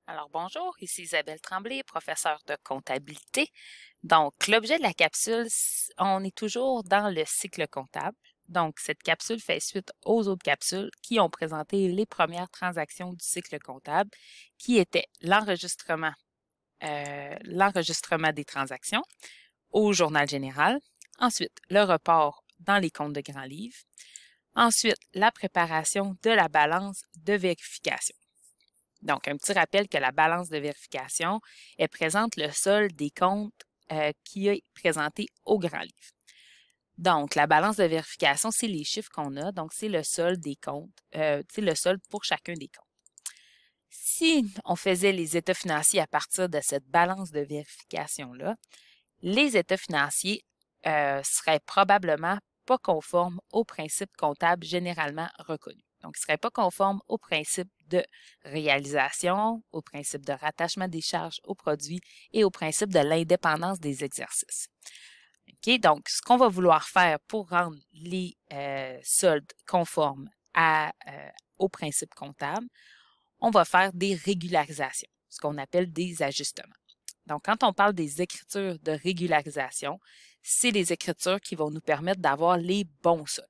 Alors bonjour, ici Isabelle Tremblay, professeure de comptabilité. Donc, l'objet de la capsule, on est toujours dans le cycle comptable. Donc, cette capsule fait suite aux autres capsules qui ont présenté les premières transactions du cycle comptable, qui étaient l'enregistrement des transactions au journal général, ensuite le report dans les comptes de grands livres, ensuite la préparation de la balance de vérification. Donc, un petit rappel que la balance de vérification, elle présente le solde des comptes qui est présenté au grand livre. Donc, la balance de vérification, c'est les chiffres qu'on a. Donc, c'est le solde des comptes, c'est le solde pour chacun des comptes. Si on faisait les états financiers à partir de cette balance de vérification-là, les états financiers seraient probablement pas conformes aux principes comptables généralement reconnus. Donc, ils ne seraient pas conformes aux principes de réalisation, au principe de rattachement des charges aux produits et au principe de l'indépendance des exercices. Okay? Donc, ce qu'on va vouloir faire pour rendre les soldes conformes aux principes comptables, on va faire des régularisations, ce qu'on appelle des ajustements. Donc, quand on parle des écritures de régularisation, c'est les écritures qui vont nous permettre d'avoir les bons soldes.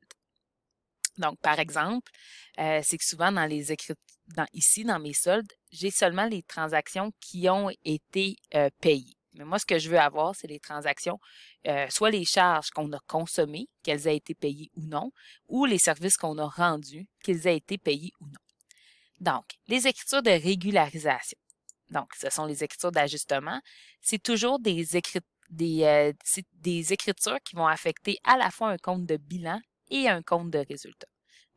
Donc, par exemple, c'est que souvent dans les écritures, ici, dans mes soldes, j'ai seulement les transactions qui ont été payées. Mais moi, ce que je veux avoir, c'est les transactions, soit les charges qu'on a consommées, qu'elles aient été payées ou non, ou les services qu'on a rendus, qu'ils aient été payés ou non. Donc, les écritures de régularisation. Donc, ce sont les écritures d'ajustement. C'est toujours des écritures qui vont affecter à la fois un compte de bilan et un compte de résultat.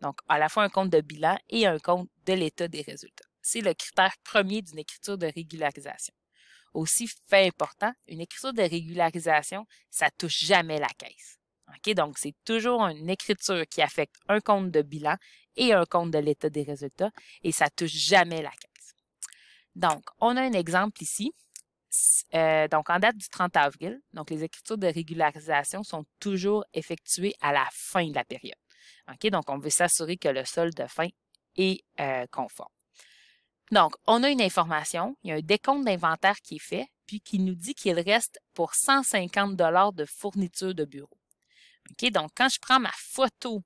Donc, à la fois un compte de bilan et un compte de l'état des résultats. C'est le critère premier d'une écriture de régularisation. Aussi, fait important, une écriture de régularisation, ça touche jamais la caisse. OK? Donc, c'est toujours une écriture qui affecte un compte de bilan et un compte de l'état des résultats et ça touche jamais la caisse. Donc, on a un exemple ici. Donc, en date du 30 avril, donc les écritures de régularisation sont toujours effectuées à la fin de la période. OK? Donc, on veut s'assurer que le solde de fin est conforme. Donc, on a une information, il y a un décompte d'inventaire qui est fait, puis qui nous dit qu'il reste pour 150 $ de fourniture de bureau. OK? Donc, quand je prends ma photo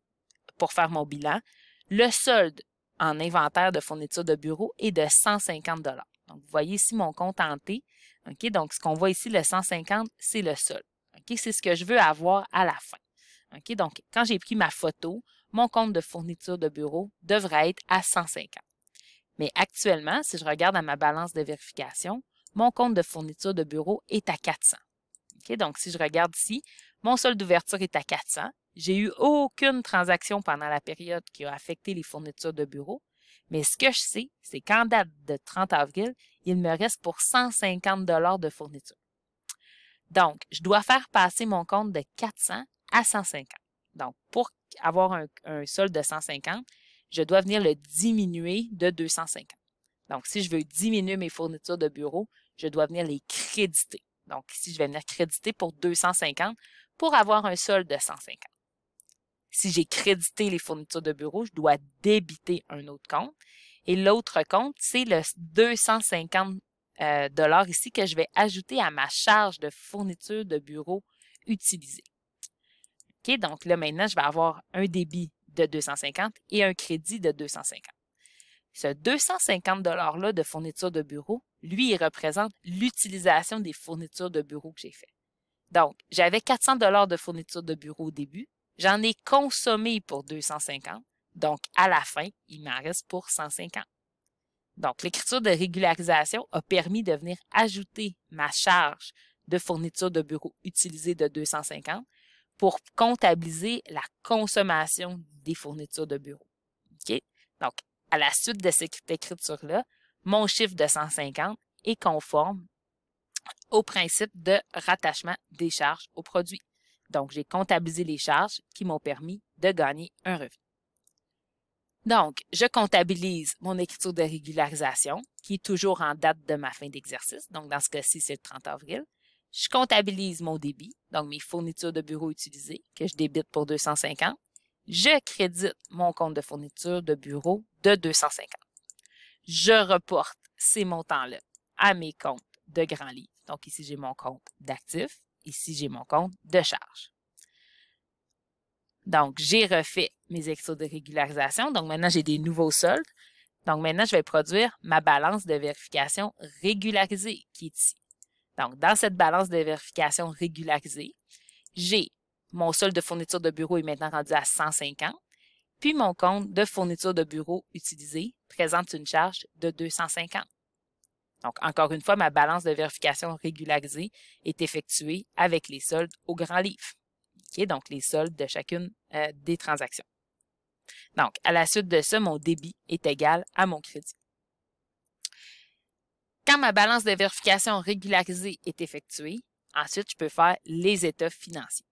pour faire mon bilan, le solde en inventaire de fourniture de bureau est de 150 $. Donc, vous voyez ici mon compte en T. OK? Donc, ce qu'on voit ici, le 150, c'est le solde. OK? C'est ce que je veux avoir à la fin. OK? Donc, quand j'ai pris ma photo, mon compte de fourniture de bureau devrait être à 150. Mais actuellement, si je regarde à ma balance de vérification, mon compte de fourniture de bureau est à 400. Okay? Donc, si je regarde ici, mon solde d'ouverture est à 400. J'ai eu aucune transaction pendant la période qui a affecté les fournitures de bureau. Mais ce que je sais, c'est qu'en date de 30 avril, il me reste pour 150 $ de fourniture. Donc, je dois faire passer mon compte de 400 à 150. Donc, pour avoir un solde de 150, je dois venir le diminuer de 250. Donc, si je veux diminuer mes fournitures de bureau, je dois venir les créditer. Donc, ici, je vais venir créditer pour 250 pour avoir un solde de 150. Si j'ai crédité les fournitures de bureau, je dois débiter un autre compte. Et l'autre compte, c'est le 250 $ ici que je vais ajouter à ma charge de fourniture de bureau utilisée. OK? Donc là, maintenant, je vais avoir un débit de 250 et un crédit de 250. Ce 250 $ de fourniture de bureau, lui, il représente l'utilisation des fournitures de bureau que j'ai fait. Donc, j'avais 400 $ de fourniture de bureau au début. J'en ai consommé pour 250. Donc, à la fin, il m'en reste pour 150. Donc, l'écriture de régularisation a permis de venir ajouter ma charge de fourniture de bureau utilisée de 250 pour comptabiliser la consommation des fournitures de bureau. OK? Donc, à la suite de cette écriture-là, mon chiffre de 150 est conforme au principe de rattachement des charges au produit. Donc, j'ai comptabilisé les charges qui m'ont permis de gagner un revenu. Donc, je comptabilise mon écriture de régularisation, qui est toujours en date de ma fin d'exercice. Donc, dans ce cas-ci, c'est le 30 avril. Je comptabilise mon débit, donc mes fournitures de bureau utilisées, que je débite pour 250. Je crédite mon compte de fourniture de bureau de 250. Je reporte ces montants-là à mes comptes de grands livres. Donc ici, j'ai mon compte d'actifs. Ici, j'ai mon compte de charges. Donc, j'ai refait mes écritures de régularisation. Donc, maintenant, j'ai des nouveaux soldes. Donc, maintenant, je vais produire ma balance de vérification régularisée qui est ici. Donc, dans cette balance de vérification régularisée, j'ai mon solde de fourniture de bureau est maintenant rendu à 150, puis mon compte de fourniture de bureau utilisé présente une charge de 250. Donc, encore une fois, ma balance de vérification régularisée est effectuée avec les soldes au grand livre. Okay? Donc, les soldes de chacune des transactions. Donc, à la suite de ça, mon débit est égal à mon crédit. Quand ma balance de vérification régularisée est effectuée, ensuite, je peux faire les états financiers.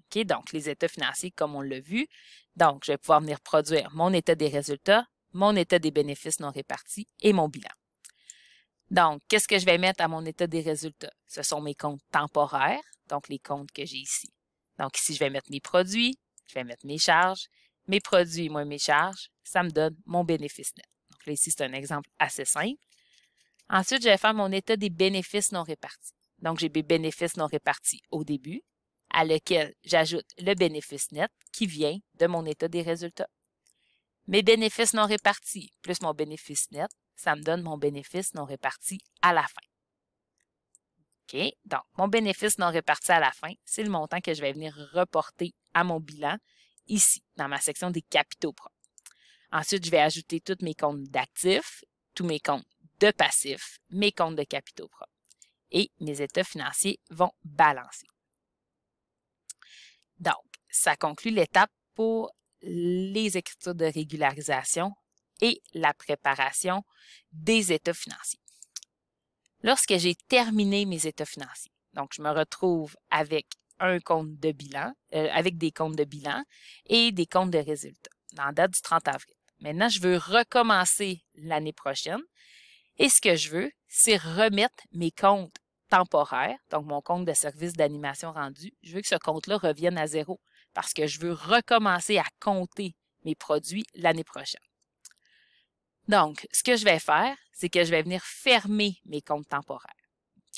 Okay? Donc, les états financiers, comme on l'a vu, donc, je vais pouvoir venir produire mon état des résultats, mon état des bénéfices non répartis et mon bilan. Donc, qu'est-ce que je vais mettre à mon état des résultats? Ce sont mes comptes temporaires, donc les comptes que j'ai ici. Donc, ici, je vais mettre mes produits, je vais mettre mes charges, mes produits moins mes charges, ça me donne mon bénéfice net. Donc là, ici, c'est un exemple assez simple. Ensuite, je vais faire mon état des bénéfices non répartis. Donc, j'ai mes bénéfices non répartis au début, à lequel j'ajoute le bénéfice net qui vient de mon état des résultats. Mes bénéfices non répartis plus mon bénéfice net, ça me donne mon bénéfice non réparti à la fin. OK? Donc, mon bénéfice non réparti à la fin, c'est le montant que je vais venir reporter à mon bilan ici, dans ma section des capitaux propres. Ensuite, je vais ajouter tous mes comptes d'actifs, tous mes comptes de passifs, mes comptes de capitaux propres. Et mes états financiers vont balancer. Donc, ça conclut l'étape pour les écritures de régularisation et la préparation des états financiers. Lorsque j'ai terminé mes états financiers, donc je me retrouve avec un compte de bilan, avec des comptes de bilan et des comptes de résultats dans la date du 30 avril. Maintenant, je veux recommencer l'année prochaine et ce que je veux, c'est remettre mes comptes temporaires, donc mon compte de service d'animation rendu, je veux que ce compte-là revienne à zéro parce que je veux recommencer à compter mes produits l'année prochaine. Donc, ce que je vais faire, c'est que je vais venir fermer mes comptes temporaires.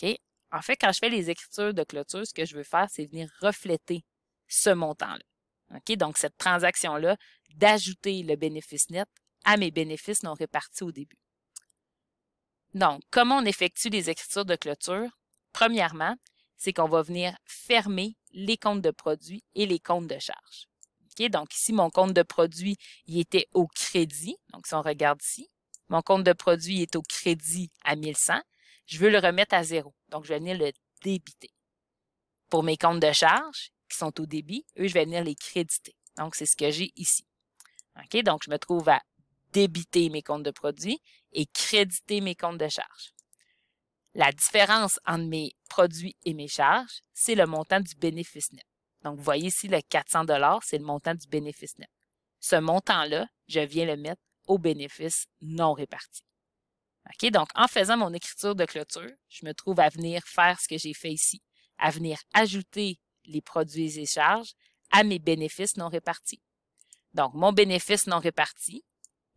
OK? En fait, quand je fais les écritures de clôture, ce que je veux faire, c'est venir refléter ce montant-là. OK? Donc, cette transaction-là, d'ajouter le bénéfice net à mes bénéfices non répartis au début. Donc, comment on effectue les écritures de clôture? Premièrement, c'est qu'on va venir fermer les comptes de produits et les comptes de charges. Okay? Donc, ici, mon compte de produit, il était au crédit. Donc, si on regarde ici, mon compte de produit est au crédit à 1100. Je veux le remettre à zéro. Donc, je vais venir le débiter. Pour mes comptes de charges, qui sont au débit, eux, je vais venir les créditer. Donc, c'est ce que j'ai ici. Okay? Donc, je me trouve à débiter mes comptes de produits et créditer mes comptes de charges. La différence entre mes produits et mes charges, c'est le montant du bénéfice net. Donc, vous voyez ici, le 400 $, c'est le montant du bénéfice net. Ce montant-là, je viens le mettre au bénéfice non réparti. OK? Donc, en faisant mon écriture de clôture, je me trouve à venir faire ce que j'ai fait ici, à venir ajouter les produits et charges à mes bénéfices non répartis. Donc, mon bénéfice non réparti,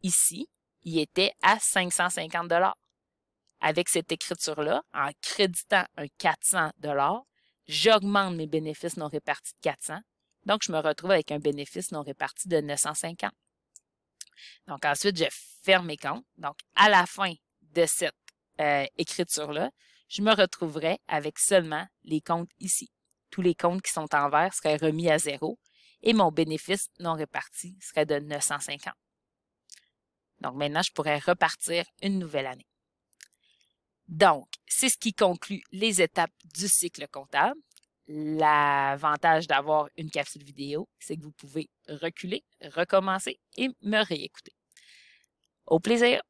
ici, il était à 550 $. Avec cette écriture-là, en créditant un 400 $, j'augmente mes bénéfices non répartis de 400. Donc, je me retrouve avec un bénéfice non réparti de 950. Donc, ensuite, je ferme mes comptes. Donc, à la fin de cette écriture-là, je me retrouverai avec seulement les comptes ici. Tous les comptes qui sont en vert seraient remis à zéro et mon bénéfice non réparti serait de 950. Donc, maintenant, je pourrais repartir une nouvelle année. Donc, c'est ce qui conclut les étapes du cycle comptable. L'avantage d'avoir une capsule vidéo, c'est que vous pouvez reculer, recommencer et me réécouter. Au plaisir!